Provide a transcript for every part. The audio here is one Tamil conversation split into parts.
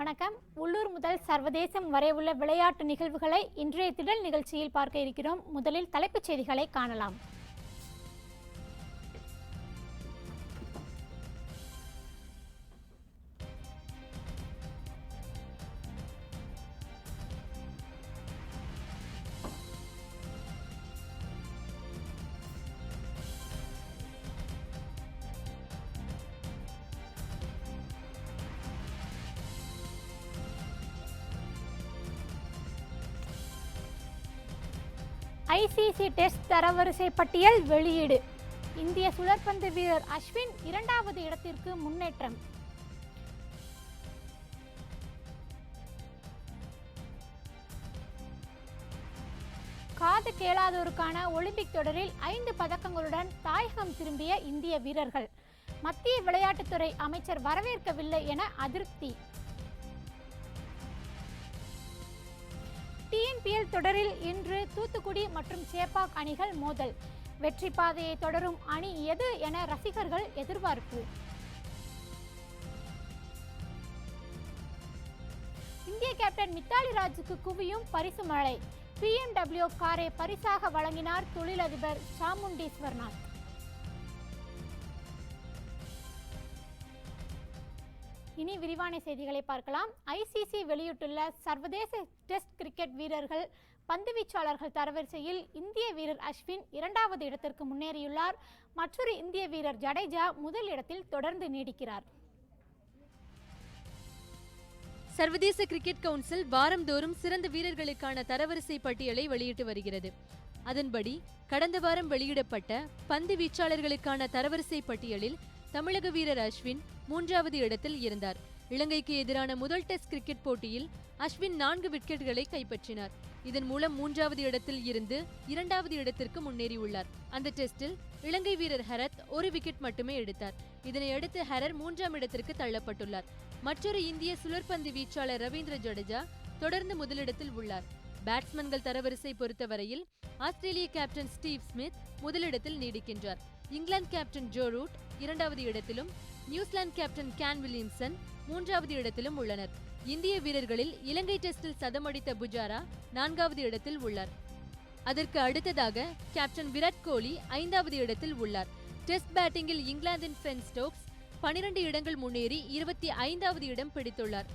வணக்கம். உள்ளூர் முதல் சர்வதேசம் வரை உள்ள விளையாட்டு நிகழ்வுகளை இன்றைய திடல் நிகழ்ச்சியில் பார்க்க இருக்கிறோம். முதலில் தலைப்புச் செய்திகளை காணலாம். ஐசிசி டெஸ்ட் தரவரிசை பட்டியல் வெளியீடு. இந்திய சுழற்பந்து வீரர் அஸ்வின் 2வது இடத்திற்கு முன்னேற்றம். காது கேளாதோருக்கான ஒலிம்பிக் தொடரில் 5 பதக்கங்களுடன் தாயகம் திரும்பிய இந்திய வீரர்கள். மத்திய விளையாட்டுத்துறை அமைச்சர் வரவேற்கவில்லை என அதிருப்தி. டிஎன்பிஎல் தொடரில் இன்று தூத்துக்குடி மற்றும் சேப்பாக் அணிகள் மோதல். வெற்றி பாதையை தொடரும் அணி எது என ரசிகர்கள் எதிர்பார்ப்பு. இந்திய கேப்டன் மித்தாலி ராஜுக்கு குவியும் பரிசு மழை. BMW காரை பரிசாக வழங்கினார் தொழிலதிபர் சாமுண்டீஸ்வர்நாத். இனி விரிவான செய்திகளை பார்க்கலாம். ஐசிசி வெளியிட்டுள்ள சர்வதேச டெஸ்ட் கிரிக்கெட் வீரர்கள் பந்துவீச்சாளர்கள் தரவரிசையில் இந்திய வீரர் அஸ்வின் 2வது இடத்திற்கு முன்னேறியுள்ளார். மற்றொரு இந்திய வீரர் ஜடேஜா முதல் இடத்தில் தொடர்ந்து நீடிக்கிறார். சர்வதேச கிரிக்கெட் கவுன்சில் வாரந்தோறும் சிறந்த வீரர்களுக்கான தரவரிசை பட்டியலை வெளியிட்டு வருகிறது. அதன்படி கடந்த வாரம் வெளியிடப்பட்ட பந்து வீச்சாளர்களுக்கான தரவரிசை பட்டியலில் தமிழக வீரர் அஸ்வின் 3வது இடத்தில் இருந்தார். இலங்கைக்கு எதிரான முதல் டெஸ்ட் கிரிக்கெட் போட்டியில் அஸ்வின் 4 விக்கெட்டுகளை கைப்பற்றினார். இதன் மூலம் 3வது இடத்தில் இருந்து 2வது இடத்திற்கு முன்னேறியுள்ளார். அந்த டெஸ்டில் இலங்கை வீரர் ஹரத் 1 விக்கெட் மட்டுமே எடுத்தார். இதனையடுத்து ஹரர் 3ஆம் இடத்திற்கு தள்ளப்பட்டுள்ளார். மற்றொரு இந்திய சுழற்பந்து வீச்சாளர் ரவீந்திர ஜடேஜா தொடர்ந்து முதலிடத்தில் உள்ளார். பேட்ஸ்மேன்கள் தரவரிசை பொறுத்தவரையில் ஆஸ்திரேலிய கேப்டன் ஸ்டீவ் ஸ்மித் முதலிடத்தில் நீடிக்கின்றார். இங்கிலாந்து கேப்டன் ஜோ ரூட் 2வது இடத்திலும் நியூசிலாந்து கேப்டன் கேன் வில்லியம்சன் 3வது இடத்திலும் உள்ளனர். இந்திய வீரர்களில் இலங்கை டெஸ்டில் சதமடித்த புஜாரா 4வது இடத்தில் உள்ளார். அதற்கு அடுத்ததாக கேப்டன் விராட் கோலி 5வது இடத்தில் உள்ளார். டெஸ்ட் பேட்டிங்கில் இங்கிலாந்தின் பென் ஸ்டோக்ஸ் 12 இடங்கள் முன்னேறி 25வது இடம் பிடித்துள்ளார்.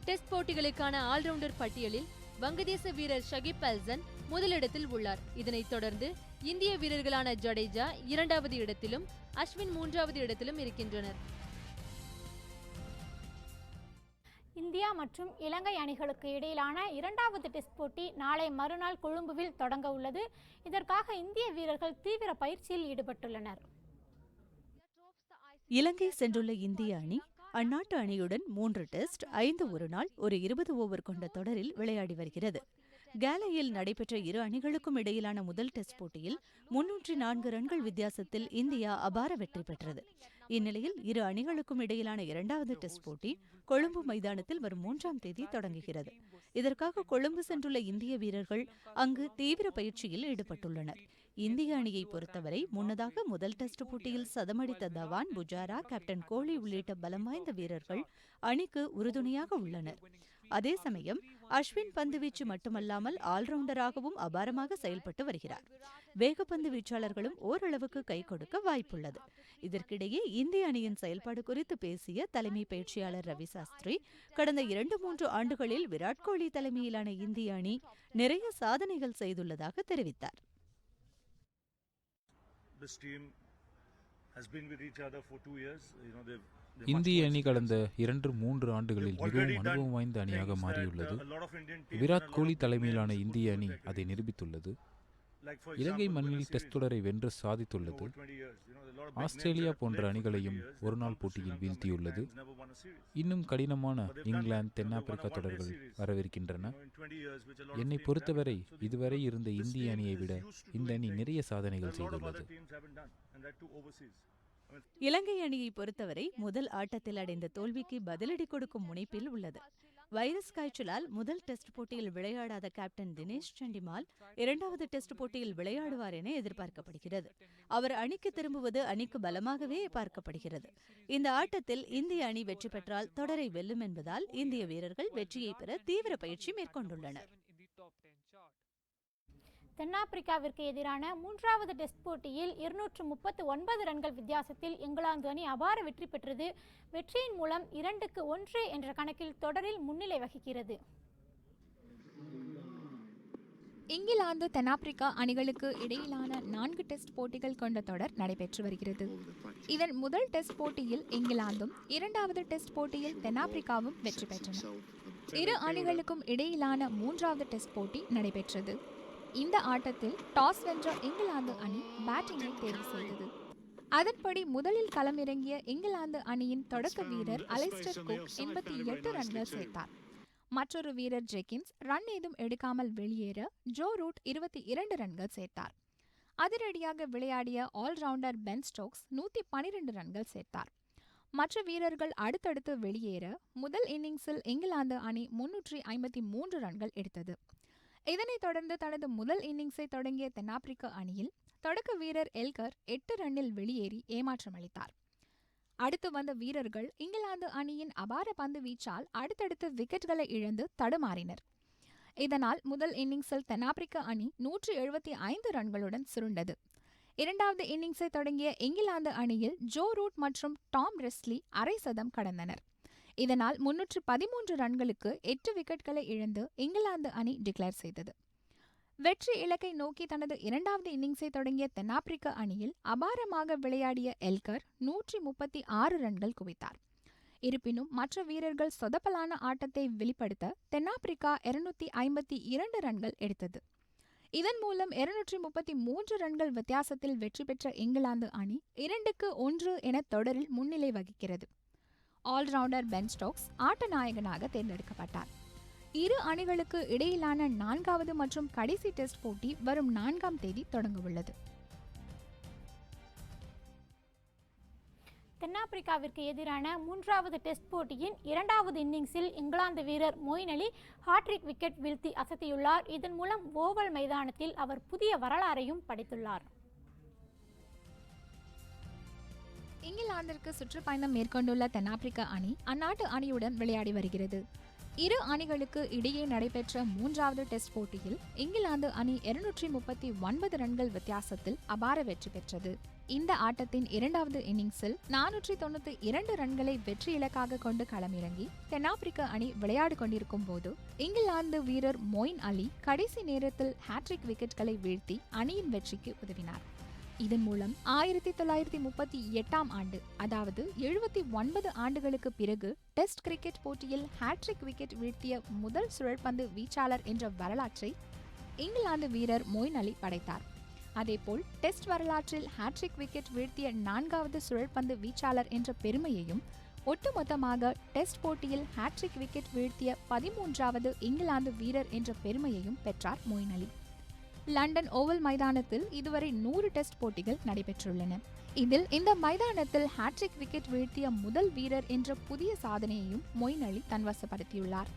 டெஸ்ட் போட்டிகளுக்கான ஆல்ரவுண்டர் பட்டியலில் வங்கதேச வீரர் ஷகிப் அல்சன் முதலிடத்தில் உள்ளார். இதனைத் தொடர்ந்து இந்திய வீரர்களான ஜடேஜா 2வது இடத்திலும் அஸ்வின் 3வது இடத்திலும் இருக்கின்றனர். இந்தியா மற்றும் இலங்கை அணிகளுக்கு இடையிலான 2வது டெஸ்ட் போட்டி நாளை மறுநாள் கொழும்புவில் தொடங்க உள்ளது. இதற்காக இந்திய வீரர்கள் தீவிர பயிற்சியில் ஈடுபட்டுள்ளனர். இலங்கை சென்றுள்ள இந்திய அணி அந்நாட்டு அணியுடன் 3 டெஸ்ட் 5 ஒருநாள் ஒரு 20 ஓவர் கொண்ட தொடரில் விளையாடி வருகிறது. கேலையில் நடைபெற்ற இரு அணிகளுக்கும் இடையிலான முதல் டெஸ்ட் போட்டியில் 304 ரன்கள் வித்தியாசத்தில் இந்தியா அபார வெற்றி பெற்றது. இந்நிலையில் இரு அணிகளுக்கும் இடையிலான 2வது டெஸ்ட் போட்டி கொழும்பு மைதானத்தில் வரும் 3ஆம் தேதி தொடங்குகிறது. இதற்காக கொழும்பு சென்றுள்ள இந்திய வீரர்கள் அங்கு தீவிர பயிற்சியில் ஈடுபட்டுள்ளனர். இந்திய அணியை பொறுத்தவரை முன்னதாக முதல் டெஸ்ட் போட்டியில் சதமடித்த தவான், புஜாரா, கேப்டன் கோலி உள்ளிட்ட பலம் வாய்ந்த வீரர்கள் அணிக்கு உறுதுணையாக உள்ளனர். அதே சமயம் அஸ்வின் பந்துவீச்சு மட்டுமல்லாமல் ஆல்ரவுண்டராகவும் அபாரமாக செயல்பட்டு வருகிறார். வேகப்பந்து வீச்சாளர்களும் ஓரளவுக்கு கை கொடுக்க வாய்ப்புள்ளது. இதற்கிடையே இந்திய அணியின் செயல்பாடு குறித்து பேசிய தலைமை பயிற்சியாளர் ரவி சாஸ்திரி, கடந்த 2-3 ஆண்டுகளில் விராட் கோலி தலைமையிலான இந்திய அணி நிறைய சாதனைகள் செய்துள்ளதாக தெரிவித்தார். இந்திய அணி கடந்த 2-3 ஆண்டுகளில் மிகவும் அனுபவம் வாய்ந்த அணியாக மாறியுள்ளது. விராட் கோலி தலைமையிலான இந்திய அணி அதை நிரூபித்துள்ளது. இலங்கை மண்ணில் டெஸ்ட் தொடரை வென்று சாதித்துள்ளது. ஆஸ்திரேலியா போன்ற அணிகளையும் ஒருநாள் போட்டியில் வீழ்த்தியுள்ளது. இன்னும் கடினமான இங்கிலாந்து, தென்னாப்பிரிக்கா தொடர்கள் வரவிருக்கின்றன. என்னை பொறுத்தவரை இதுவரை இருந்த இந்திய அணியை விட இந்த அணி நிறைய சாதனைகள் செய்துள்ளது. இலங்கை அணியை பொறுத்தவரை முதல் ஆட்டத்தில் அடைந்த தோல்விக்கு பதிலடி கொடுக்கும் முனைப்பில் உள்ளது. வைரஸ் காய்ச்சலால் முதல் டெஸ்ட் போட்டியில் விளையாடாத கேப்டன் தினேஷ் சண்டிமால் இரண்டாவது டெஸ்ட் போட்டியில் விளையாடுவார் என எதிர்பார்க்கப்படுகிறது. அவர் அணிக்கு திரும்புவது அணிக்கு பலமாகவே பார்க்கப்படுகிறது. இந்த ஆட்டத்தில் இந்திய அணி வெற்றி பெற்றால் தொடரை வெல்லும் என்பதால் இந்திய வீரர்கள் வெற்றியை பெற தீவிர பயிற்சி மேற்கொண்டுள்ளனர். தென்னாப்பிரிக்காவிற்கு எதிரான 3வது டெஸ்ட் போட்டியில் 239 ரன்கள் வித்தியாசத்தில் இங்கிலாந்து அணி அபார வெற்றி பெற்றது. வெற்றியின் மூலம் 2-1 என்ற கணக்கில் தொடரில் முன்னிலை வகிக்கிறது. இங்கிலாந்து தென்னாப்பிரிக்கா அணிகளுக்கு இடையிலான 4 டெஸ்ட் போட்டிகள் கொண்ட தொடர் நடைபெற்று வருகிறது. இதன் முதல் டெஸ்ட் போட்டியில் இங்கிலாந்தும் 2வது டெஸ்ட் போட்டியில் தென்னாப்பிரிக்காவும் வெற்றி பெற்றன. இரு அணிகளுக்கும் இடையிலான 3வது டெஸ்ட் போட்டி நடைபெற்றது. இந்த ஆட்டத்தில் டாஸ் வென்ற இங்கிலாந்து அணி பேட்டிங்கை தேர்வு செய்தது. அதன்படி முதலில் களமிறங்கிய இங்கிலாந்து அணியின் தொடக்க வீரர் அலைஸ்டர் குக் 88 ரன்கள் சேர்த்தார். மற்றொரு வீரர் ஜெக்கின்ஸ் ரன் ஏதும் எடுக்காமல் வெளியேற ஜோ ரூட் 22 ரன்கள் சேர்த்தார். அதிரடியாக விளையாடிய ஆல்ரவுண்டர் பென் ஸ்டோக்ஸ் 112 ரன்கள் சேர்த்தார். மற்ற வீரர்கள் அடுத்தடுத்து வெளியேற முதல் இன்னிங்ஸில் இங்கிலாந்து அணி 353 ரன்கள் எடுத்தது. இதனைத் தொடர்ந்து தனது முதல் இன்னிங்ஸை தொடங்கிய தென்னாப்பிரிக்க அணியில் தொடக்க வீரர் எல்கர் 8 ரன்னில் வெளியேறி ஏமாற்றம் அளித்தார். அடுத்து வந்த வீரர்கள் இங்கிலாந்து அணியின் அபார பந்து வீச்சால் அடுத்தடுத்து விக்கெட்களை இழந்து தடுமாறினர். இதனால் முதல் இன்னிங்ஸில் தென்னாப்பிரிக்க அணி 175 ரன்களுடன் சுருண்டது. இரண்டாவது இன்னிங்ஸை தொடங்கிய இங்கிலாந்து அணியில் ஜோ ரூட் மற்றும் டாம் ரெஸ்லி அரை சதம் கடந்தனர். இதனால் 313 ரன்களுக்கு 8 விக்கெட்களை இழந்து இங்கிலாந்து அணி டிக்ளேர் செய்தது. வெற்றி இலக்கை நோக்கி தனது இரண்டாவது இன்னிங்ஸை தொடங்கிய தென்னாப்பிரிக்க அணியில் அபாரமாக விளையாடிய எல்கர் 136 ரன்கள் குவித்தார். இருப்பினும் மற்ற வீரர்கள் சொதப்பலான ஆட்டத்தை வெளிப்படுத்த தென்னாப்பிரிக்கா 252 ரன்கள் எடுத்தது. இதன் மூலம் 233 ரன்கள் வித்தியாசத்தில் வெற்றி பெற்ற இங்கிலாந்து அணி 2-1 என தொடரில் முன்னிலை வகிக்கிறது. ஆல்ரவுண்டர் பென் ஸ்டோக்ஸ் ஆட்ட நாயகனாக தேர்ந்தெடுக்கப்பட்டார். இரு அணிகளுக்கு இடையிலான 4வது மற்றும் கடைசி டெஸ்ட் போட்டி வரும் 4ஆம் தேதி தொடங்கவுள்ளது. தென்னாப்பிரிக்காவிற்கு எதிரான 3வது டெஸ்ட் போட்டியின் 2வது இன்னிங்ஸில் இங்கிலாந்து வீரர் மொயின் அலி ஹாட்ரிக் விக்கெட் வீழ்த்தி அசத்தியுள்ளார். இதன் மூலம் ஓவல் மைதானத்தில் அவர் புதிய வரலாறையும் படைத்துள்ளார். இங்கிலாந்திற்கு சுற்றுப்பயணம் மேற்கொண்டுள்ள தென்னாப்பிரிக்க அணி அந்நாட்டு அணியுடன் விளையாடி வருகிறது. இரு அணிகளுக்கு இடையே நடைபெற்ற 3வது டெஸ்ட் போட்டியில் இங்கிலாந்து அணி 239 ரன்கள் வித்தியாசத்தில் அபார வெற்றி பெற்றது. இந்த ஆட்டத்தின் 2வது இன்னிங்ஸில் 492 ரன்களை வெற்றி இலக்காக கொண்டு களமிறங்கி தென்னாப்பிரிக்க அணி விளையாடி கொண்டிருக்கும் போது இங்கிலாந்து வீரர் மொயின் அலி கடைசி நேரத்தில் ஹாட்ரிக் விக்கெட்களை வீழ்த்தி அணியின் வெற்றிக்கு உதவினார். இதன் மூலம் 1938ஆம் ஆண்டு, அதாவது 79 ஆண்டுகளுக்கு பிறகு டெஸ்ட் கிரிக்கெட் போட்டியில் ஹாட்ரிக் விக்கெட் வீழ்த்திய முதல் சுழற்பந்து வீச்சாளர் என்ற வரலாற்றை இங்கிலாந்து வீரர் மொயின் அலி படைத்தார். அதேபோல் டெஸ்ட் வரலாற்றில் ஹாட்ரிக் விக்கெட் வீழ்த்திய 4வது சுழற்பந்து வீச்சாளர் என்ற பெருமையையும், ஒட்டுமொத்தமாக டெஸ்ட் போட்டியில் ஹாட்ரிக் விக்கெட் வீழ்த்திய 13வது இங்கிலாந்து வீரர் என்ற பெருமையையும் பெற்றார் மொயின் அலி. லண்டன் ஓவல் மைதானத்தில் இதுவரை 100 டெஸ்ட் போட்டிகள் நடைபெற்றுள்ளன. இதில் இந்த மைதானத்தில் ஹாட்ரிக் விக்கெட் வீழ்த்திய முதல் வீரர் என்ற புதிய சாதனையையும் மொயின் அலி தன்வசப்படுத்தியுள்ளார்.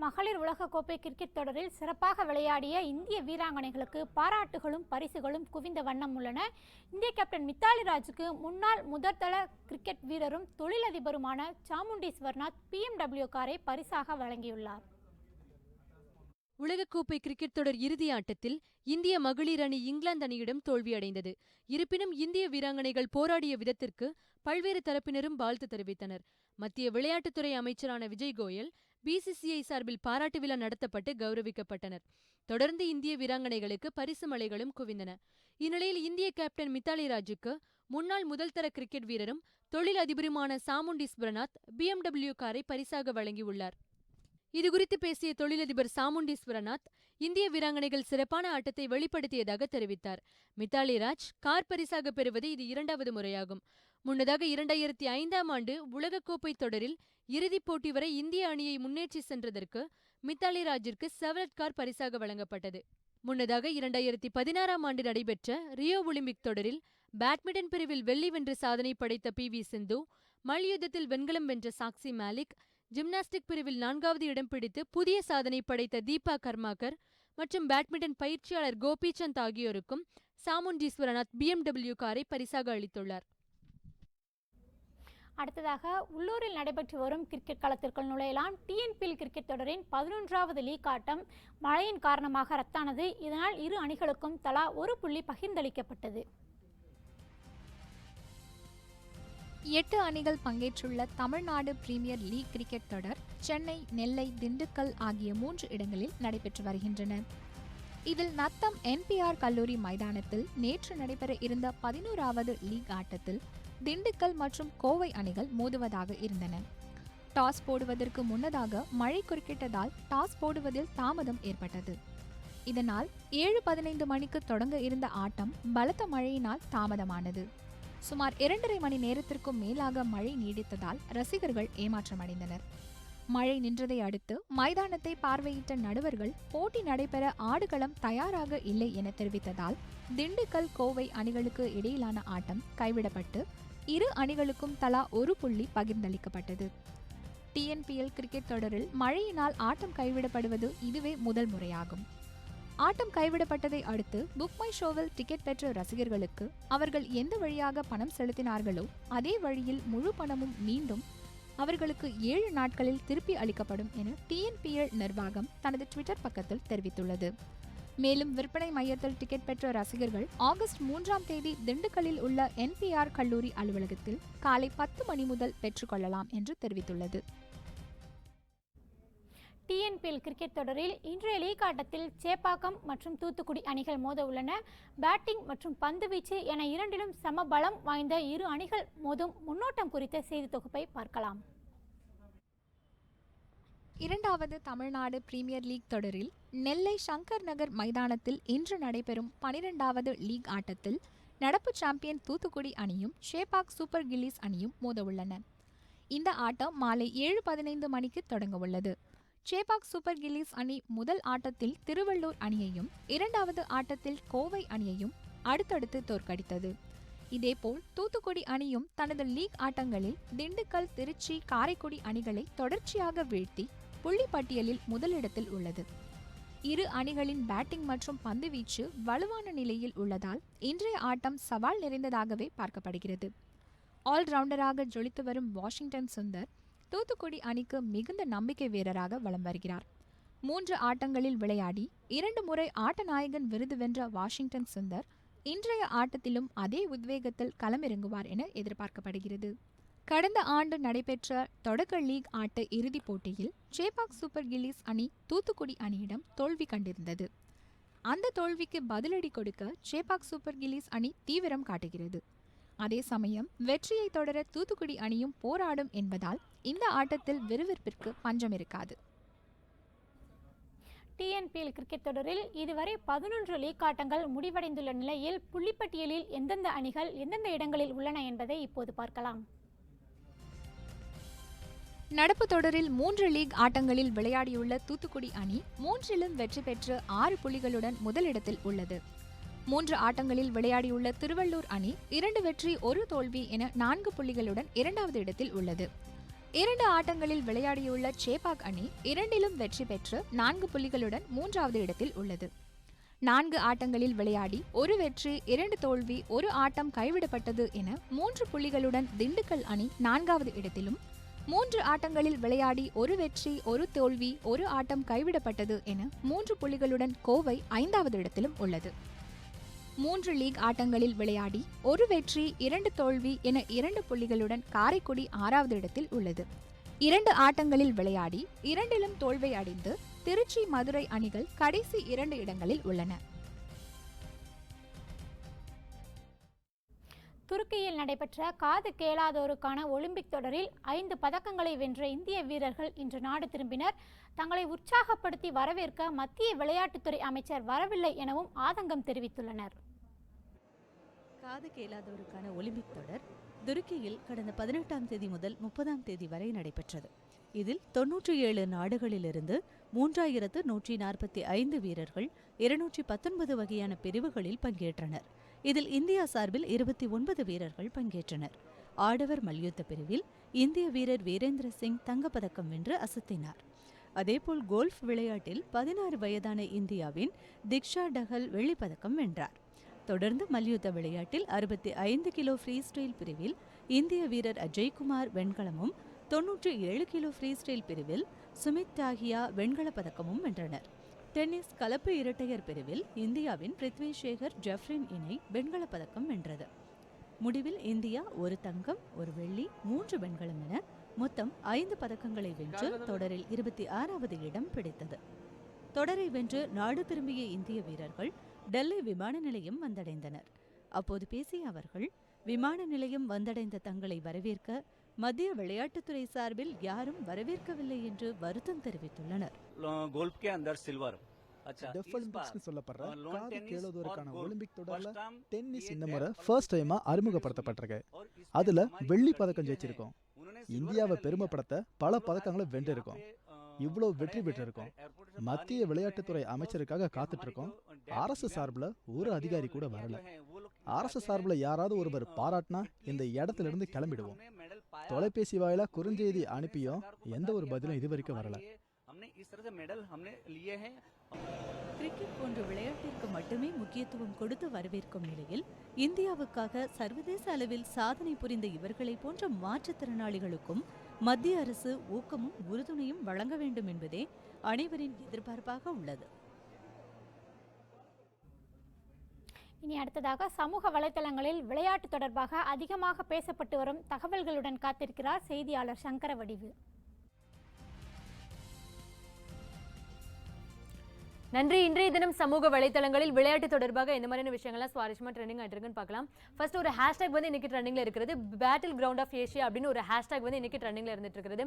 மகளிர் உலகக்கோப்பை கிரிக்கெட் தொடரில் சிறப்பாக விளையாடிய இந்திய வீராங்கனைகளுக்கு பாராட்டுகளும் பரிசுகளும் குவிந்த வண்ணம் உள்ளன. இந்திய கேப்டன் மித்தாலி ராஜுக்கு முன்னாள் முதற்தள கிரிக்கெட் வீரரும் தொழிலதிபருமான சாமுண்டி ஸ்வர்நாத் BMW காரை பரிசாக வழங்கியுள்ளார். உலகக்கோப்பை கிரிக்கெட் தொடர் இறுதி ஆட்டத்தில் இந்திய மகளிர் அணி இங்கிலாந்து அணியிடம் தோல்வியடைந்தது. இருப்பினும் இந்திய வீராங்கனைகள் போராடிய விதத்திற்கு பல்வேறு தரப்பினரும் வாழ்த்து தெரிவித்தனர். மத்திய விளையாட்டுத்துறை அமைச்சரான விஜய் கோயல் BCCI சார்பில் பாராட்டு விழா நடத்தப்பட்டு கௌரவிக்கப்பட்டனர். தொடர்ந்து இந்திய வீராங்கனைகளுக்கு பரிசு மலைகளும் குவிந்தன. இந்நிலையில் இந்திய கேப்டன் மித்தாலி ராஜுக்கு முன்னாள் முதல்தர கிரிக்கெட் வீரரும் தொழில் அதிபருமான சாமுண்டி ஸ்வர்நாத் BMW காரை பரிசாக வழங்கியுள்ளார். இதுகுறித்து பேசிய தொழிலதிபர் சாமுண்டி ஸ்வர்நாத் இந்திய வீராங்கனைகள் சிறப்பான ஆட்டத்தை வெளிப்படுத்தியதாக தெரிவித்தார். மித்தாலி ராஜ் கார் பரிசாக பெறுவது இது 2வது முறையாகும். முன்னதாக 2005ஆம் ஆண்டு உலகக்கோப்பை தொடரில் இறுதிப் போட்டி வரை இந்திய அணியை முன்னேற்றி சென்றதற்கு மித்தாலி ராஜிற்கு செவலட் கார் பரிசாக வழங்கப்பட்டது. முன்னதாக 2016ஆம் ஆண்டு நடைபெற்ற ரியோ ஒலிம்பிக் தொடரில் பேட்மிண்டன் பிரிவில் வெள்ளி வென்று சாதனை படைத்த PV சிந்து மல்யுத்தத்தில் வெண்கலம் வென்ற சாக்சி மாலிக், ஜிம்னாஸ்டிக் பிரிவில் 4வது இடம் பிடித்து புதிய சாதனை படைத்த தீபா கர்மாகர் மற்றும் பேட்மிண்டன் பயிற்சியாளர் கோபிசந்த் ஆகியோருக்கும் சாமுண்டீஸ்வரநாத் BMW காரை பரிசாக அளித்துள்ளார். அடுத்ததாக உள்ளூரில் நடைபெற்று வரும் கிரிக்கெட் களத்திற்குள் நுழையலாம். TNPL கிரிக்கெட் தொடரின் 11வது லீக் ஆட்டம் மழையின் காரணமாக ரத்தானது. இதனால் இரு அணிகளுக்கும் தலா ஒரு புள்ளி பகிர்ந்தளிக்கப்பட்டது. 8 அணிகள் பங்கேற்றுள்ள தமிழ்நாடு பிரீமியர் லீக் கிரிக்கெட் தொடர் சென்னை, நெல்லை, திண்டுக்கல் ஆகிய 3 இடங்களில் நடைபெற்று வருகின்றன. இதில் நத்தம் NPR கல்லூரி மைதானத்தில் நேற்று நடைபெற இருந்த 11வது லீக் ஆட்டத்தில் திண்டுக்கல் மற்றும் கோவை அணிகள் மோதுவதாக இருந்தன. டாஸ் போடுவதற்கு முன்னதாக மழை குறுக்கிட்டதால் டாஸ் போடுவதில் தாமதம் ஏற்பட்டது. இதனால் 7:15 மணிக்கு தொடங்க இருந்த ஆட்டம் பலத்த மழையினால் தாமதமானது. சுமார் 2.5 மணி நேரத்திற்கும் மேலாக மழை நீடித்ததால் ரசிகர்கள் ஏமாற்றமடைந்தனர். மழை நின்றதை அடுத்து மைதானத்தை பார்வையிட்ட நடுவர்கள் போட்டி நடைபெற ஆடுகளம் தயாராக இல்லை என தெரிவித்ததால் திண்டுக்கல், கோவை அணிகளுக்கு இடையிலான ஆட்டம் கைவிடப்பட்டு இரு அணிகளுக்கும் தலா ஒரு புள்ளி பகிர்ந்தளிக்கப்பட்டது. TNPL கிரிக்கெட் தொடரில் மழையினால் ஆட்டம் கைவிடப்படுவது இதுவே முதல் முறையாகும். ஆட்டம் கைவிடப்பட்டதை அடுத்து புக் மை ஷோவில் டிக்கெட் பெற்ற ரசிகர்களுக்கு அவர்கள் எந்த வழியாக பணம் செலுத்தினார்களோ அதே வழியில் முழு பணமும் மீண்டும் அவர்களுக்கு 7 நாட்களில் திருப்பி அளிக்கப்படும் என TNPL நிர்வாகம் தனது ட்விட்டர் பக்கத்தில் தெரிவித்துள்ளது. மேலும் விற்பனை மையத்தில் டிக்கெட் பெற்ற ரசிகர்கள் ஆகஸ்ட் 3ஆம் தேதி திண்டுக்கல்லில் உள்ள NPR கல்லூரி அலுவலகத்தில் காலை 10 மணி முதல் பெற்றுக்கொள்ளலாம் என்று தெரிவித்துள்ளது. TNPL கிரிக்கெட் தொடரில் இன்றைய லீக் ஆட்டத்தில் சேப்பாக்கம் மற்றும் தூத்துக்குடி அணிகள் மோத உள்ளன. பேட்டிங் மற்றும் பந்துவீச்சு என இரண்டிலும் சம பலம் வாய்ந்த இரு அணிகள் மோதும் முன்னோட்டம் குறித்த செய்தி தொகுப்பை பார்க்கலாம். 2வது தமிழ்நாடு பிரீமியர் லீக் தொடரில் நெல்லை சங்கர் நகர் மைதானத்தில் இன்று நடைபெறும் 12வது லீக் ஆட்டத்தில் நடப்பு சாம்பியன் தூத்துக்குடி அணியும் ஷேபாக் சூப்பர் கில்லிஸ் அணியும் மோத உள்ளன. இந்த ஆட்டம் மாலை 7:15 மணிக்கு தொடங்க உள்ளது. ஷேபாக் சூப்பர் கில்லிஸ் அணி முதல் ஆட்டத்தில் திருவள்ளூர் அணியையும் 2வது ஆட்டத்தில் கோவை அணியையும் அடுத்தடுத்து தோற்கடித்தது. இதேபோல் தூத்துக்குடி அணியும் தனது லீக் ஆட்டங்களில் திண்டுக்கல், திருச்சி, காரைக்குடி அணிகளை தொடர்ச்சியாக வீழ்த்தி புள்ளி பட்டியலில் முதலிடத்தில் உள்ளது. இரு அணிகளின் பேட்டிங் மற்றும் பந்துவீச்சு வலுவான நிலையில் உள்ளதால் இன்றைய ஆட்டம் சவால் நிறைந்ததாகவே பார்க்கப்படுகிறது. ஆல்ரவுண்டராக ஜொலித்து வரும் வாஷிங்டன் சுந்தர் தூத்துக்குடி அணிக்கு மிகுந்த நம்பிக்கை வீரராக வலம் வருகிறார். 3 ஆட்டங்களில் விளையாடி 2 முறை ஆட்ட நாயகன் விருது வென்ற வாஷிங்டன் சுந்தர் இன்றைய ஆட்டத்திலும் அதே உத்வேகத்தில் களமிறங்குவார் என எதிர்பார்க்கப்படுகிறது. கடந்த ஆண்டு நடைபெற்ற தொடக்க லீக் ஆட்ட இறுதிப் போட்டியில் சேப்பாக் சூப்பர் கில்லிஸ் அணி தூத்துக்குடி அணியிடம் தோல்வி கண்டிருந்தது. அந்த தோல்விக்கு பதிலடி கொடுக்க சேப்பாக் சூப்பர் கில்லிஸ் அணி தீவிரம் காட்டுகிறது. அதே சமயம் வெற்றியை தொடர தூத்துக்குடி அணியும் போராடும் என்பதால் இந்த ஆட்டத்தில் விறுவிறுப்பிற்கு பஞ்சம் இருக்காது. TNPL கிரிக்கெட் தொடரில் இதுவரை 11 லீக் ஆட்டங்கள் முடிவடைந்துள்ள நிலையில் புள்ளிப்பட்டியலில் எந்தெந்த அணிகள் எந்தெந்த இடங்களில் உள்ளன என்பதை இப்போது பார்க்கலாம். நடப்பு தொடரில் 3 லீக் ஆட்டங்களில் விளையாடியுள்ள தூத்துக்குடி அணி 3லும் வெற்றி பெற்று 6 புள்ளிகளுடன் முதலிடத்தில் உள்ளது. 3 ஆட்டங்களில் விளையாடியுள்ள திருவள்ளூர் அணி 2 வெற்றி 1 தோல்வி என 4 புள்ளிகளுடன் 2வது இடத்தில் உள்ளது. 2 ஆட்டங்களில் விளையாடியுள்ள சேப்பாக் அணி 2லும் வெற்றி பெற்று 4 புள்ளிகளுடன் 3வது இடத்தில் உள்ளது. 4 ஆட்டங்களில் விளையாடி 1 வெற்றி 2 தோல்வி 1 ஆட்டம் கைவிடப்பட்டது என 3 புள்ளிகளுடன் திண்டுக்கல் அணி 4வது இடத்திலும், 3 ஆட்டங்களில் விளையாடி 1 வெற்றி 1 தோல்வி 1 ஆட்டம் கைவிடப்பட்டது என 3 புள்ளிகளுடன் கோவை 5வது இடத்திலும் உள்ளது. 3 லீக் ஆட்டங்களில் விளையாடி 1 வெற்றி 2 தோல்வி என 2 புள்ளிகளுடன் காரைக்குடி 6வது இடத்தில் உள்ளது. 2 ஆட்டங்களில் விளையாடி 2லும் தோல்வி அடைந்து திருச்சி, மதுரை அணிகள் கடைசி 2 இடங்களில் உள்ளன. துருக்கியில் நடைபெற்ற காது கேளாதோருக்கான ஒலிம்பிக் தொடரில் 5 பதக்கங்களை வென்ற இந்திய வீரர்கள் இன்று நாடு திரும்பினர். தங்களை உற்சாகப்படுத்தி வரவேற்க மத்திய விளையாட்டுத்துறை அமைச்சர் வரவில்லை எனவும் ஆதங்கம் தெரிவித்துள்ளனர். காது கேளாதோருக்கான ஒலிம்பிக் தொடர் துருக்கியில் கடந்த 18ஆம் தேதி முதல் 30ஆம் தேதி வரை நடைபெற்றது. இதில் 97 நாடுகளிலிருந்து 3145 வீரர்கள் 219 வகையான பிரிவுகளில் பங்கேற்றனர். இதில் இந்தியா சார்பில் 29 வீரர்கள் பங்கேற்றனர். ஆடவர் மல்யுத்த பிரிவில் இந்திய வீரர் வீரேந்திர சிங் தங்கப்பதக்கம் வென்று அசத்தினார். அதேபோல் கோல்ஃப் விளையாட்டில் 16 வயதான இந்தியாவின் திக்ஷா டஹல் வெள்ளிப்பதக்கம் வென்றார். தொடர்ந்து மல்யுத்த விளையாட்டில் 65 கிலோ ஃப்ரீ ஸ்டைல் பிரிவில் இந்திய வீரர் அஜய்குமார் வெண்கலமும் 97 கிலோ ஃப்ரீ ஸ்டைல் பிரிவில் சுமித் டாகியா வெண்கலப் பதக்கமும் வென்றனர். டென்னிஸ் கலப்பு இரட்டையர் பிரிவில் இந்தியாவின் பிருத்வி சேகர் ஜெஃப்ரின் இணை வெண்கலப் பதக்கம் வென்றது. முடிவில் இந்தியா 1 தங்கம் 1 வெள்ளி 3 வெண்கலம் என மொத்தம் 5 பதக்கங்களை வென்று தொடரில் 26வது இடம் பிடித்தது. தொடரை வென்று நாடு திரும்பிய இந்திய வீரர்கள் டெல்லி விமான நிலையம் வந்தடைந்தனர். அப்போது பேசிய அவர்கள், விமான நிலையம் வந்தடைந்த தங்களை வரவேற்க மத்திய விளையாட்டுத்துறை சார்பில் யாரும் வரவேற்கவில்லை என்று வருத்தம் தெரிவித்துள்ளனர். சொல்லப்படுற காது கேளுவதற்கான ஒலிம்பிக் தொடர்ல டென்னிஸ் இந்த முறை ஃபர்ஸ்ட் டைமா அறிமுகப்படுத்தப்பட்டிருக்கு. அதுல வெள்ளி பதக்கம் ஜெயிச்சிருக்கோம். இந்தியாவை பெருமைப்படுத்த பல பதக்கங்களை வென்றிருக்கோம். இவ்வளவு வெற்றி பெற்றிருக்கோம். மத்திய விளையாட்டுத்துறை அமைச்சருக்காக காத்துட்டு இருக்கோம். அரசு சார்பில் ஒரு அதிகாரி கூட வரல. அரசு சார்பில் யாராவது ஒருவர் பாராட்டினா இந்த இடத்துல இருந்து கிளம்பிடுவோம். தொலைபேசி வாயிலா குறுஞ்செய்தி அனுப்பியும் எந்த ஒரு பதிலும் இதுவரைக்கும் வரல. கிரிக்கெட் போன்ற விளையாட்டிற்கு மட்டுமே முக்கியத்துவம் கொடுத்து வரவேற்கும் நிலையில் இந்தியாவுக்காக சர்வதேச அளவில் சாதனை புரிந்த இவர்களை போன்ற மாற்றுத்திறனாளிகளுக்கும் மத்திய அரசு ஊக்கமும் உறுதுணையும் வழங்க வேண்டும் என்பதே அனைவரின் எதிர்பார்ப்பாக உள்ளது. இனி அடுத்ததாக சமூக வலைதளங்களில் விளையாட்டு தொடர்பாக அதிகமாக பேசப்பட்டு வரும் தகவல்களுடன் காத்திருக்கிறார் செய்தியாளர் சங்கர வடிவு. நன்றி. இன்றைய தினம் சமூக வலைதளங்களில் விளையாட்டு தொடர்பாக எந்த மாதிரியான விஷயங்கள்லாம் சுவாரஸ்யமா ட்ரெண்டிங் ஆயிட்டு இருக்குன்னு பார்க்கலாம். ஃபர்ஸ்ட் ஒரு ஹேஷ்டாக் வந்து இன்னைக்கு ட்ரெண்டிங்ல இருக்கிறது. பேட்டில் கிரவுண்ட் ஆஃப் ஏஷியா அப்படின்னு ஒரு ஹேஷ்டாக் வந்து இன்னைக்கு ட்ரெண்டிங்ல இருந்துட்டு இருக்கிறது.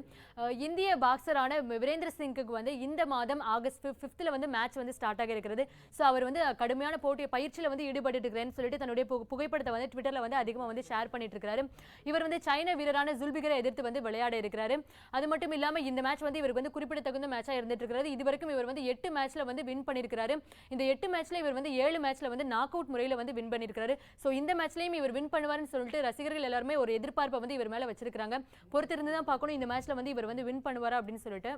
இந்திய பாக்ஸரான வீரேந்திர சிங்குக்கு வந்து இந்த மாதம் ஆகஸ்ட் 5th வந்து மேட்ச் வந்து ஸ்டார்ட் ஆகி இருக்கிறது. ஸோ அவர் வந்து கடுமையான பயிற்சியில் வந்து ஈடுபட்டு இருக்கிறேன்னு சொல்லிட்டு தன்னுடைய புகைப்படத்தை வந்து ட்விட்டர்ல வந்து அதிகமாக வந்து ஷேர் பண்ணிட்டு இருக்காரு. இவர் வந்து சைனா வீரரான ஜுல்பிகரை எதிர்த்து வந்து விளையாட இருக்கிறாரு. அது மட்டும் இல்லாம இந்த மேட்ச் வந்து இவருக்கு வந்து குறிப்பிடத்தகுந்த மேட்சா இருந்துட்டு இருக்கிறது. இதுவரைக்கும் இவர் வந்து 8 மேட்ச்ல வந்து வின் பண்ணிருக்காரு. இந்த 8 மேட்ச்ல இவர் வந்து 7 மேட்ச்ல வந்து நாக் அவுட் முறையில வந்து வின் பண்ணிருக்காரு. சோ இந்த மேட்ச்லயும் இவர் வின் பண்ணுவாருன்னு சொல்லிட்டு ரசிகர்கள் எல்லாரும் ஒரு எதிர்பார்ப்பை வந்து இவர் மேல வச்சிருக்காங்க. பொறுத்திருந்து தான் பார்க்கணும் இந்த மேட்ச்ல வந்து இவர் வந்து வின் பண்ணுவாரா அப்படின்னு சொல்லிட்டு.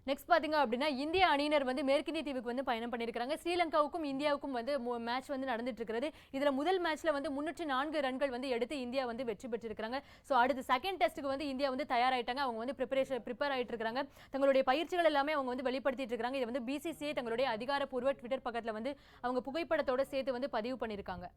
நெக்ஸ்ட் பாத்தீங்க அப்படின்னா இந்திய அணியினர் வந்து மேற்கிந்திய தீவுக்கு வந்து பயணம் பண்ணியிருக்காங்க. ஸ்ரீலங்காவுக்கும் இந்தியாவுக்கும் வந்து மேட்ச் வந்து நடந்துட்டு இருக்கிறது. இதுல முதல் மேட்ச்ல வந்து 304 ரன்கள் வந்து எடுத்து இந்தியா வந்து வெற்றி பெற்றிருக்காங்க. ஸோ அடுத்து செகண்ட் டெஸ்ட்டுக்கு வந்து இந்தியா வந்து தயாராயிட்டாங்க. அவங்க வந்து ப்ரிப்பேர் ஆயிட்டு இருக்காங்க. தங்களுடைய பயிற்சிகள் எல்லாமே அவங்க வந்து வெளிப்படுத்திட்டு இருக்காங்க. இதை வந்து BCCI தங்களுடைய அதிகாரப்பூர்வ ட்விட்டர் பக்கத்துல வந்து அவங்க புகைப்படத்தோட சேர்த்து வந்து பதிவு பண்ணியிருக்காங்க.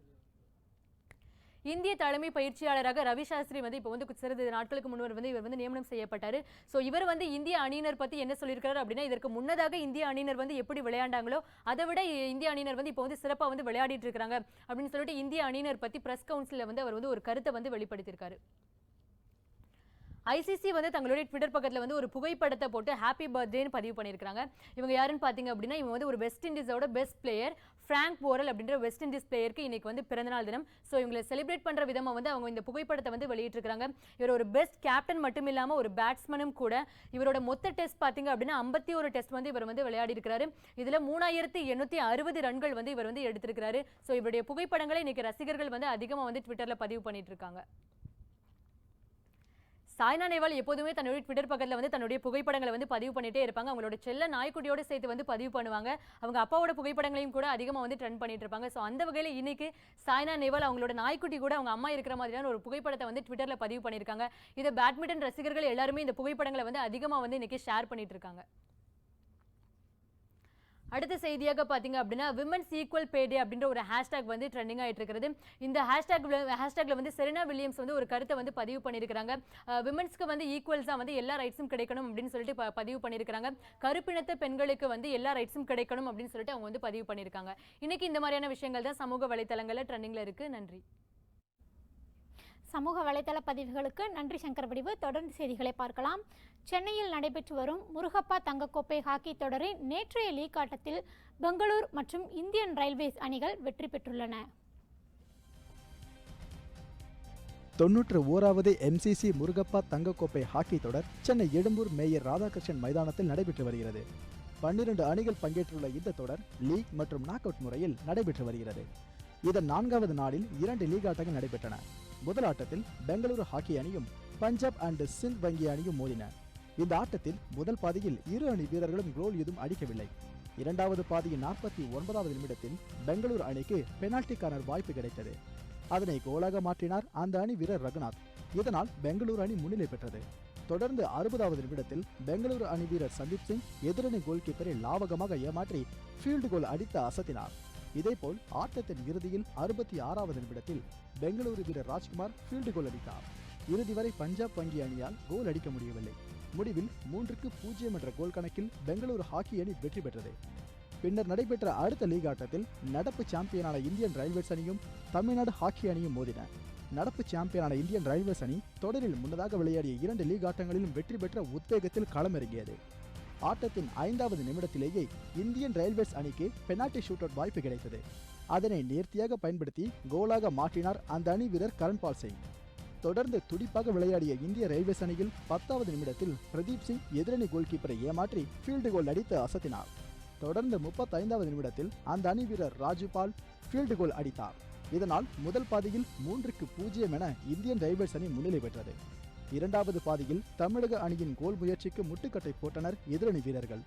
இந்திய தலைமை பயிற்சியாளராக ரவி சாஸ்திரி வந்து இப்போ வந்து சிறிது நாட்களுக்கு முன்னர் வந்து இவர் வந்து நியமனம் செய்யப்பட்டார். ஸோ இவர் வந்து இந்திய அணியினர் பற்றி என்ன சொல்லியிருக்காரு அப்படின்னா, இதற்கு முன்னதாக இந்திய அணியினர் வந்து எப்படி விளையாண்டாங்களோ அதை விட இந்திய அணியினர் வந்து இப்போ வந்து சிறப்பாக வந்து விளையாடிட்டு இருக்காங்க அப்படின்னு சொல்லிட்டு இந்திய அணியினர் பற்றி பிரஸ் கவுன்சிலில் வந்து அவர் வந்து ஒரு கருத்தை வந்து வெளிப்படுத்தியிருக்காரு. ICC வந்து தங்களுடைய ட்விட்டர் பக்கத்தில் வந்து ஒரு புகைப்படத்தை போட்டு ஹாப்பி பர்த்டேன்னு பதிவு பண்ணியிருக்காங்க. இவங்க யாருன்னு பார்த்தீங்க அப்படின்னா, இவங்க வந்து ஒரு வெஸ்ட் இண்டீஸோட பெஸ்ட் பிளேயர் ஃப்ராங்க் போரல் அப்படின்ற வெஸ்ட் இண்டீஸ் பிளேயருக்கு இன்னைக்கு வந்து பிறந்தநாள் தினம். ஸோ இவங்களை செலிப்ரேட் பண்ணுற விதமாக வந்து அவங்க இந்த புகைப்படத்தை வந்து வெளியிட்டிருக்காங்க. இவர் ஒரு பெஸ்ட் கேப்டன் மட்டும் இல்லாமல் ஒரு பேட்ஸ்மனும் கூட. இவரோட மொத்த டெஸ்ட் பார்த்தீங்க அப்படின்னா 51 டெஸ்ட் வந்து இவர் வந்து விளையாடி இருக்கிறாரு. இதில் 3860 ரன்கள் வந்து இவர் வந்து எடுத்திருக்கிறாரு. ஸோ இவருடைய புகைப்படங்களை இன்னைக்கு ரசிகர்கள் வந்து அதிகமாக வந்து ட்விட்டரில் பதிவு பண்ணிட்டு இருக்காங்க. சாய்னா நேவால் எப்போதுமே தன்னுடைய ட்விட்டர் பக்கத்தில் வந்து தன்னுடைய புகைப்படங்களை வந்து பதிவு பண்ணிட்டே இருப்பாங்க. அவங்களோட செல்ல நாய்க்குட்டியோட சேர்த்து வந்து பதிவு பண்ணுவாங்க. அவங்க அப்பாவோட புகைப்படங்களையும் கூட அதிகமாக வந்து ட்ரெண்ட் பண்ணிட்டு இருப்பாங்க. ஸோ அந்த வகையில் இன்னைக்கு சாய்னா நேவால் அவங்களோட நாய்க்குட்டி கூட அவங்க அம்மா இருக்கிற மாதிரியான ஒரு புகைப்படத்தை வந்து ட்விட்டரில் பதிவு பண்ணியிருக்காங்க. இதை பேட்மிண்டன் ரசிகர்கள் எல்லாருமே இந்த புகைப்படங்களை வந்து அதிகமாக வந்து இன்னைக்கு ஷேர் பண்ணிட்டு இருக்காங்க. அடுத்த செய்தியாக பார்த்தீங்க அப்படின்னா விமன்ஸ் ஈக்குவல் பே டே அப்படின்ற ஒரு ஹேஷ்டாக் வந்து ட்ரெண்டிங் ஆகிட்டு இருக்கிறது. இந்த ஹேஷ்டாக்ல வந்து செரீனா வில்லியம்ஸ் வந்து ஒரு கருத்தை வந்து பதிவு பண்ணியிருக்காங்க. விமன்ஸ்க்கு வந்து ஈக்குவல்ஸாக வந்து எல்லா ரைட்ஸும் கிடைக்கணும் அப்படின்னு சொல்லிட்டு பதிவு பண்ணியிருக்காங்க. கருப்பினத்த பெண்களுக்கு வந்து எல்லா ரைட்ஸும் கிடைக்கணும் அப்படின்னு சொல்லிட்டு அவங்க வந்து பதிவு பண்ணியிருக்காங்க. இன்னைக்கு இந்த மாதிரியான விஷயங்கள் தான் சமூக வலைத்தளங்களில் ட்ரெண்டிங்ல இருக்கு. நன்றி. சமூக வலைதள பதிவுகளுக்கு நன்றி சங்கர் வடிவு. தொடர்ந்து செய்திகளை பார்க்கலாம். சென்னையில் நடைபெற்று வரும் முருகப்பா தங்கக்கோப்பை ஹாக்கி தொடரின் நேற்றைய லீக் ஆட்டத்தில் பெங்களூர் மற்றும் இந்தியன் ரயில்வேஸ் அணிகள் வெற்றி பெற்றுள்ளன. 91வது MCC முருகப்பா தங்கக்கோப்பை ஹாக்கி தொடர் சென்னை எழும்பூர் மேயர் ராதாகிருஷ்ணன் மைதானத்தில் நடைபெற்று வருகிறது. 12 அணிகள் பங்கேற்றுள்ள இந்த தொடர் லீக் மற்றும் நாக் அவுட் முறையில் நடைபெற்று வருகிறது. இதன் 4வது நாளில் 2 லீக் ஆட்டங்கள் நடைபெற்றன. முதல் ஆட்டத்தில் பெங்களூரு ஹாக்கி அணியும் பஞ்சாப் அண்ட் சிந்த் வங்கி அணியும் மோதின. இந்த ஆட்டத்தில் முதல் பாதியில் இரு அணி வீரர்களும் கோல் எதுவும் அடிக்கவில்லை. இரண்டாவது பாதியின் 49வது நிமிடத்தில் பெங்களூரு அணிக்கு பெனால்டி கார்னர் வாய்ப்பு கிடைத்தது. அதனை கோலாக மாற்றினார் அந்த அணி வீரர் ரகுநாத். இதனால் பெங்களூரு அணி முன்னிலை பெற்றது. தொடர்ந்து 60வது நிமிடத்தில் பெங்களூரு அணி வீரர் சந்தீப் சிங் எதிரணி கோல் கீப்பரை லாவகமாக ஏமாற்றி ஃபீல்டு கோல் அடித்து அசத்தினார். இதேபோல் ஆட்டத்தின் இறுதியில் 66வது நிமிடத்தில் பெங்களூரு வீரர் ராஜ்குமார் ஃபீல்டு கோல் அடித்தார். இறுதி வரை பஞ்சாப் வங்கி அணியால் கோல் அடிக்க முடியவில்லை. முடிவில் 3-0 என்ற கோல் கணக்கில் பெங்களூரு ஹாக்கி அணி வெற்றி பெற்றது. பின்னர் நடைபெற்ற அடுத்த லீக் ஆட்டத்தில் நடப்பு சாம்பியனான இந்தியன் ரயில்வேஸ் அணியும் தமிழ்நாடு ஹாக்கி அணியும் மோதின. நடப்பு சாம்பியனான இந்தியன் ரயில்வேஸ் அணி தொடரில் முன்னதாக விளையாடிய 2 லீக் ஆட்டங்களிலும் வெற்றி பெற்ற உத்வேகத்தில் களமிறங்கியது. ஆட்டத்தின் 5வது நிமிடத்திலேயே இந்தியன் ரயில்வேஸ் அணிக்கு பெனால்டி ஷூட் அவுட் வாய்ப்பு கிடைத்தது. அதனை நேர்த்தியாக பயன்படுத்தி கோலாக மாற்றினார் அந்த அணி வீரர் கரண்பால் சிங். தொடர்ந்து துடிப்பாக விளையாடிய இந்திய ரயில்வேஸ் அணியில் 10வது நிமிடத்தில் பிரதீப் சிங் எதிரணி கோல் கீப்பரை ஏமாற்றி ஃபீல்டு கோல் அடித்து அசத்தினார். தொடர்ந்து 35வது நிமிடத்தில் அந்த அணி வீரர் ராஜுபால் ஃபீல்டு கோல் அடித்தார். இதனால் முதல் பாதியில் 3-0 என இந்தியன் ரயில்வேஸ் அணி முன்னிலை பெற்றது. இரண்டாவது பாதியில் தமிழக அணியின் கோல் முயற்சிக்கு முட்டுக்கட்டை போட்டனர் எதிரணி வீரர்கள்.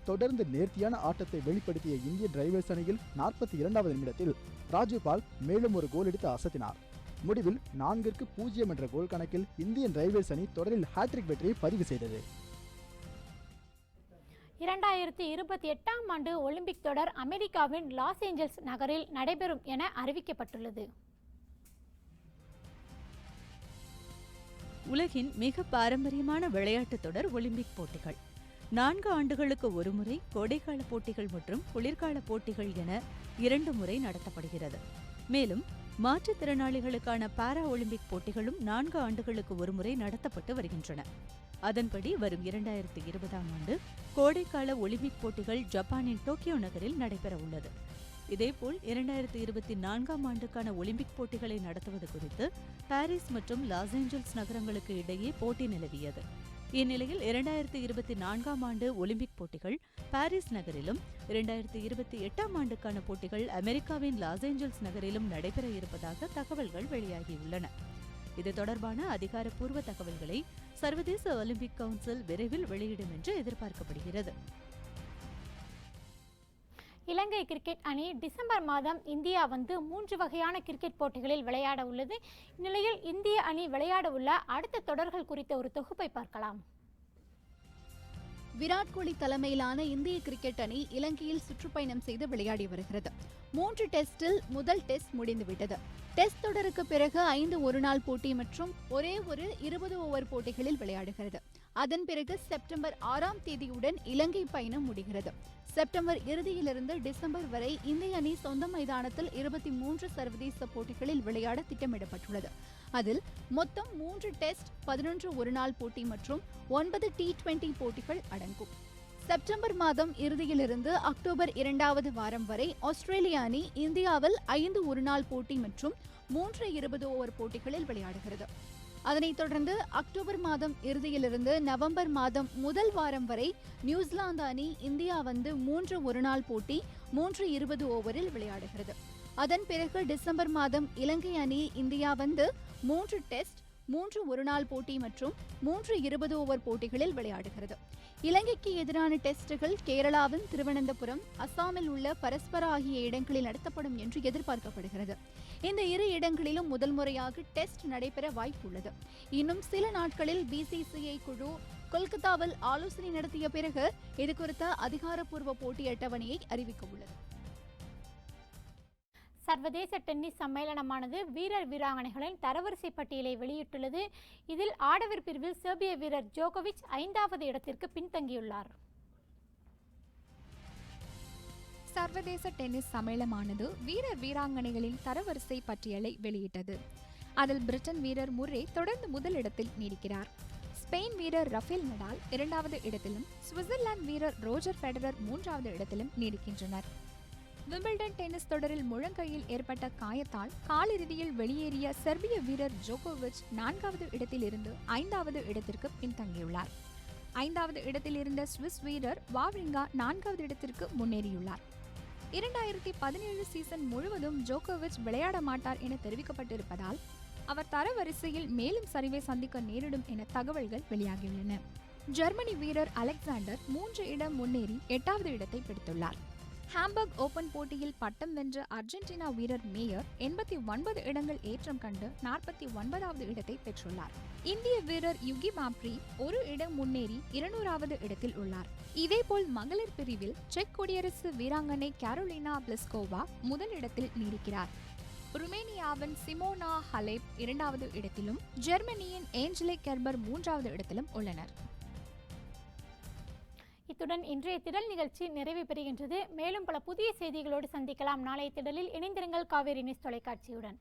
தொடர்ந்து நேர்த்தியான ஆட்டத்தை வெளிப்படுத்திய இந்தியன் ரயில்வேஸ் அணியில் 42வது நிமிடத்தில் ராஜுபால் மேலும் ஒரு கோல் அடித்து அசத்தினார். முடிவில் 4-0 என்ற கோல் கணக்கில் இந்தியன் ரயில்வேஸ் அணி தொடரில் ஹாட்ரிக் வெற்றியை பதிவு செய்தது. 2028ஆம் ஆண்டு ஒலிம்பிக் தொடர் அமெரிக்காவின் லாஸ் ஏஞ்சல்ஸ் நகரில் நடைபெறும் என அறிவிக்கப்பட்டுள்ளது. உலகின் மிக பாரம்பரியமான விளையாட்டுத் தொடர் ஒலிம்பிக் போட்டிகள். 4 ஆண்டுகளுக்கு ஒருமுறை கோடைக்கால போட்டிகள் மற்றும் குளிர்கால போட்டிகள் என 2 முறை நடத்தப்படுகிறது. மேலும் மாற்றுத்திறனாளிகளுக்கான பாரா ஒலிம்பிக் போட்டிகளும் 4 ஆண்டுகளுக்கு ஒருமுறை நடத்தப்பட்டு வருகின்றன. அதன்படி வரும் 2020ஆம் ஆண்டு கோடைக்கால ஒலிம்பிக் போட்டிகள் ஜப்பானின் டோக்கியோ நகரில் நடைபெற உள்ளது. இதேபோல் 2024ஆம் ஆண்டுக்கான ஒலிம்பிக் போட்டிகளை நடத்துவது குறித்து பாரிஸ் மற்றும் லாஸ் ஏஞ்சல்ஸ் நகரங்களுக்கு இடையே போட்டி நிலவியது. இந்நிலையில் 2024ஆம் ஆண்டு ஒலிம்பிக் போட்டிகள் பாரிஸ் நகரிலும் 2028ஆம் ஆண்டுக்கான போட்டிகள் அமெரிக்காவின் லாஸ் ஏஞ்சல்ஸ் நகரிலும் நடைபெற இருப்பதாக தகவல்கள் வெளியாகியுள்ளன. இது தொடர்பான அதிகாரப்பூர்வ தகவல்களை சர்வதேச ஒலிம்பிக் கவுன்சில் விரைவில் வெளியிடும் என்று எதிர்பார்க்கப்படுகிறது. இலங்கை கிரிக்கெட் அணி டிசம்பர் மாதம் இந்தியா வந்து 3 வகையான கிரிக்கெட் போட்டிகளில் விளையாட உள்ளது. இந்நிலையில் இந்திய அணி விளையாட உள்ள அடுத்த தொடர்கள் குறித்த ஒரு தொகுப்பை பார்க்கலாம். விராட் கோலி தலைமையிலான இந்திய கிரிக்கெட் அணி இலங்கையில் சுற்றுப்பயணம் செய்து விளையாடி வருகிறது. 3 டெஸ்டில் முதல் டெஸ்ட் முடிந்துவிட்டது. டெஸ்ட் தொடருக்கு பிறகு 5 ஒருநாள் போட்டி மற்றும் ஒரே ஒரு 20 ஓவர் போட்டிகளில் விளையாடுகிறது. அதன் பிறகு செப்டம்பர் 6ஆம் தேதியுடன் இலங்கை பயணம் முடிகிறது. செப்டம்பர் இறுதியிலிருந்து டிசம்பர் வரை இந்திய அணி சொந்த மைதானத்தில் 23 சர்வதேச போட்டிகளில் விளையாட திட்டமிடப்பட்டுள்ளது. அதில் மொத்தம் 3 டெஸ்ட், 11 ஒருநாள் போட்டி மற்றும் 9 T20 போட்டிகள் அடங்கும். செப்டம்பர் மாதம் இறுதியிலிருந்து அக்டோபர் 2வது வாரம் வரை ஆஸ்திரேலிய அணி இந்தியாவில் 5 ஒருநாள் போட்டி மற்றும் 3 20 ஓவர் போட்டிகளில் விளையாடுகிறது. அதனைத் தொடர்ந்து அக்டோபர் மாதம் இறுதியிலிருந்து நவம்பர் மாதம் முதல் வாரம் வரை நியூசிலாந்து அணி இந்தியா வந்து 3 ஒருநாள் போட்டி 3 20 ஓவரில் விளையாடுகிறது. அதன் பிறகு டிசம்பர் மாதம் இலங்கை அணி இந்தியா வந்து 3 டெஸ்ட், 3 ஒருநாள் போட்டி மற்றும் 3 20 ஓவர் போட்டிகளில் விளையாடுகிறது. இலங்கைக்கு எதிரான டெஸ்டுகள் கேரளாவின் திருவனந்தபுரம், அசாமில் உள்ள பரஸ்பரா ஆகிய இடங்களில் நடத்தப்படும் என்று எதிர்பார்க்கப்படுகிறது. இந்த 2 இடங்களிலும் முதல் முறையாக டெஸ்ட் நடைபெற வாய்ப்புள்ளது. இன்னும் சில நாட்களில் BCCI குழு கொல்கத்தாவில் ஆலோசனை நடத்திய பிறகு இது குறித்த அதிகாரப்பூர்வ போட்டி அட்டவணையை அறிவிக்க உள்ளது. சர்வதேச டென்னிஸ் சம்மேளனமானது வீரர் வீராங்கனைகளின் தரவரிசை பட்டியலை வெளியிட்டுள்ளது. இதில் ஆடவர் பிரிவில் செர்பிய வீரர் ஜோகோவிச் 5வது இடத்திற்கு பின்தங்கியுள்ளார். சர்வதேச டென்னிஸ் சம்மேளனமானது வீரர் வீராங்கனைகளின் தரவரிசை பட்டியலை வெளியிட்டது. அதில் பிரிட்டன் வீரர் முர்ரே தொடர்ந்து முதலிடத்தில் நீடிக்கிறார். ஸ்பெயின் வீரர் ரஃபேல் நடால் 2வது இடத்திலும், சுவிட்சர்லாந்து வீரர் ரோஜர் ஃபெடரர் 3வது இடத்திலும் நீடிக்கின்றனர். விம்பிள்டன் டென்னிஸ் தொடரில் முழங்கையில் ஏற்பட்ட காயத்தால் காலிறுதியில் வெளியேறிய செர்பிய வீரர் ஜோகோவிச் 4வது இடத்தில் இருந்து 5வது இடத்திற்கு பின்தங்கியுள்ளார். 5வது இடத்தில் இருந்த சுவிஸ் வீரர் வாவ்ரிங்கா 4வது இடத்திற்கு முன்னேறியுள்ளார். 2017 சீசன் முழுவதும் ஜோகோவிச் விளையாட மாட்டார் என தெரிவிக்கப்பட்டிருப்பதால் அவர் தரவரிசையில் மேலும் சரிவை சந்திக்க நேரிடும் என தகவல்கள் வெளியாகியுள்ளன. ஜெர்மனி வீரர் அலெக்சாண்டர் 3 இடம் முன்னேறி 8வது இடத்தை பிடித்துள்ளார். ஹாம்பர்க் ஓபன் போட்டியில் பட்டம் வென்ற அர்ஜென்டினா வீரர் மேயர் 89 இடங்கள் ஏற்றம் கண்டு 49வது இடத்தை பெற்றுள்ளார். இந்திய வீரர் யுகி பாம்ப்ரி 1 இடம் முன்னேறி 200வது இடத்தில் உள்ளார். இதேபோல் மகளிர் பிரிவில் செக் குடியரசு வீராங்கனை கேரோலினா பிளிஸ்கோவா முதலிடத்தில் நீடிக்கிறார். ருமேனியாவின் சிமோனா ஹலேப் 2வது இடத்திலும் ஜெர்மனியின் ஏஞ்சலிக் கெர்பர் 3வது இடத்திலும் உள்ளனர். இத்துடன் இன்றைய திடல் நிகழ்ச்சி நிறைவு பெறுகின்றது. மேலும் பல புதிய செய்திகளோடு சந்திக்கலாம். நாளைய திடலில் இணைந்திருங்கள் காவேரி நியூஸ் தொலைக்காட்சியுடன்.